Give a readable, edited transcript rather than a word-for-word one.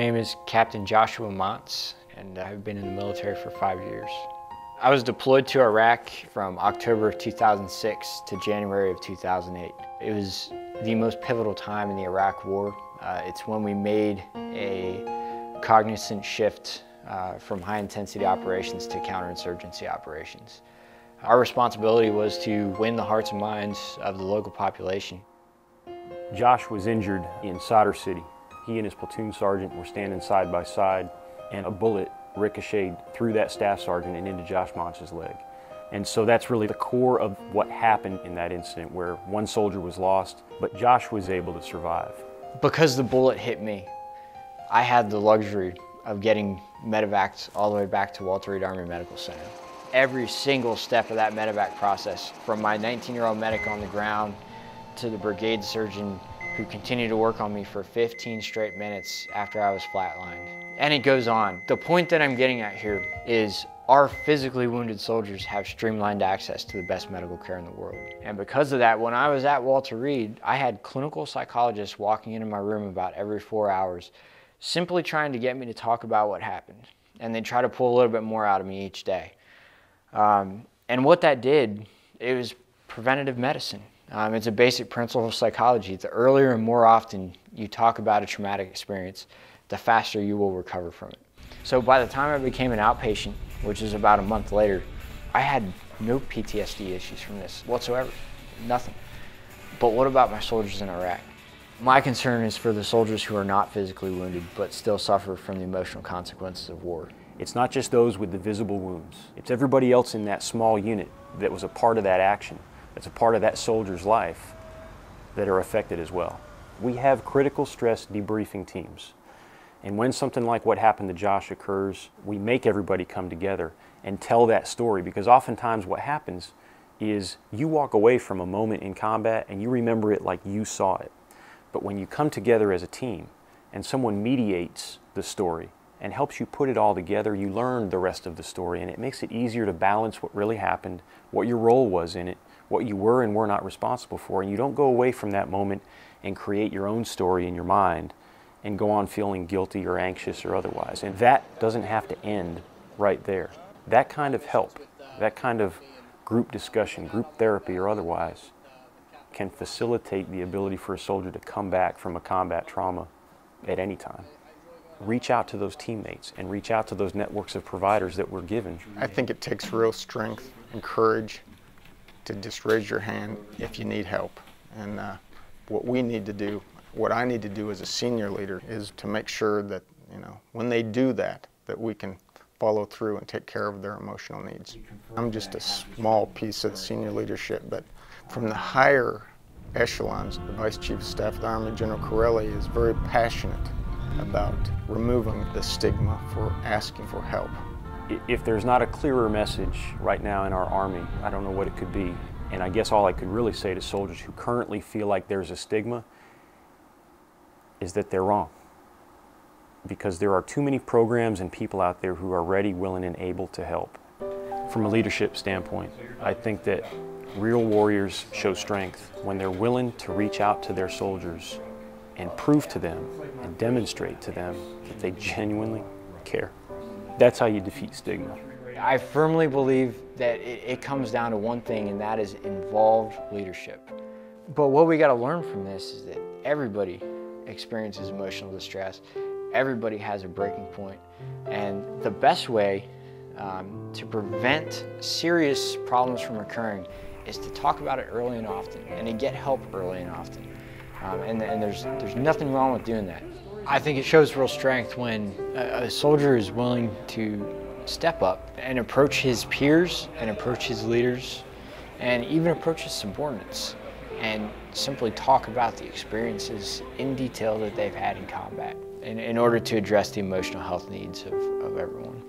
name is Captain Joshua Mantz, and I've been in the military for 5 years. I was deployed to Iraq from October of 2006 to January of 2008. It was the most pivotal time in the Iraq War. It's when we made a cognizant shift from high-intensity operations to counterinsurgency operations. Our responsibility was to win the hearts and minds of the local population. Josh was injured in Solder City. He and his platoon sergeant were standing side by side, and a bullet ricocheted through that staff sergeant and into Josh Mantz's leg. And so that's really the core of what happened in that incident, where one soldier was lost, but Josh was able to survive. Because the bullet hit me, I had the luxury of getting medevaced all the way back to Walter Reed Army Medical Center. Every single step of that medevac process, from my 19-year-old medic on the ground to the brigade surgeon who continued to work on me for 15 straight minutes after I was flatlined. And it goes on. The point that I'm getting at here is our physically wounded soldiers have streamlined access to the best medical care in the world. And because of that, when I was at Walter Reed, I had clinical psychologists walking into my room about every 4 hours, simply trying to get me to talk about what happened. And they try to pull a little bit more out of me each day. And what that did, it was preventative medicine. It's a basic principle of psychology. The earlier and more often you talk about a traumatic experience, the faster you will recover from it. So by the time I became an outpatient, which is about a month later, I had no PTSD issues from this whatsoever, nothing. But what about my soldiers in Iraq? My concern is for the soldiers who are not physically wounded, but still suffer from the emotional consequences of war. It's not just those with the visible wounds. It's everybody else in that small unit that was a part of that action, that's a part of that soldier's life, that are affected as well. We have critical stress debriefing teams. And when something like what happened to Josh occurs, we make everybody come together and tell that story, because oftentimes what happens is you walk away from a moment in combat and you remember it like you saw it. But when you come together as a team and someone mediates the story and helps you put it all together, you learn the rest of the story, and it makes it easier to balance what really happened, what your role was in it, what you were and were not responsible for, and you don't go away from that moment and create your own story in your mind and go on feeling guilty or anxious or otherwise. And that doesn't have to end right there. That kind of help, that kind of group discussion, group therapy or otherwise, can facilitate the ability for a soldier to come back from a combat trauma at any time. Reach out to those teammates and reach out to those networks of providers that we're given. I think it takes real strength and courage to just raise your hand if you need help. And what we need to do, what I need to do as a senior leader, is to make sure that, when they do that, that we can follow through and take care of their emotional needs. I'm just a small piece of the senior leadership, but from the higher echelons, the Vice Chief of Staff of the Army, General Corelli, is very passionate about removing the stigma for asking for help. If there's not a clearer message right now in our Army, I don't know what it could be. And I guess all I could really say to soldiers who currently feel like there's a stigma is that they're wrong. Because there are too many programs and people out there who are ready, willing, and able to help. From a leadership standpoint, I think that real warriors show strength when they're willing to reach out to their soldiers and prove to them and demonstrate to them that they genuinely care. That's how you defeat stigma. I firmly believe that it comes down to one thing, and that is involved leadership. But what we got to learn from this is that everybody experiences emotional distress. Everybody has a breaking point. And the best way to prevent serious problems from occurring is to talk about it early and often, and to get help early and often. And there's nothing wrong with doing that. I think it shows real strength when a soldier is willing to step up and approach his peers and approach his leaders and even approach his subordinates and simply talk about the experiences in detail that they've had in combat in order to address the emotional health needs of everyone.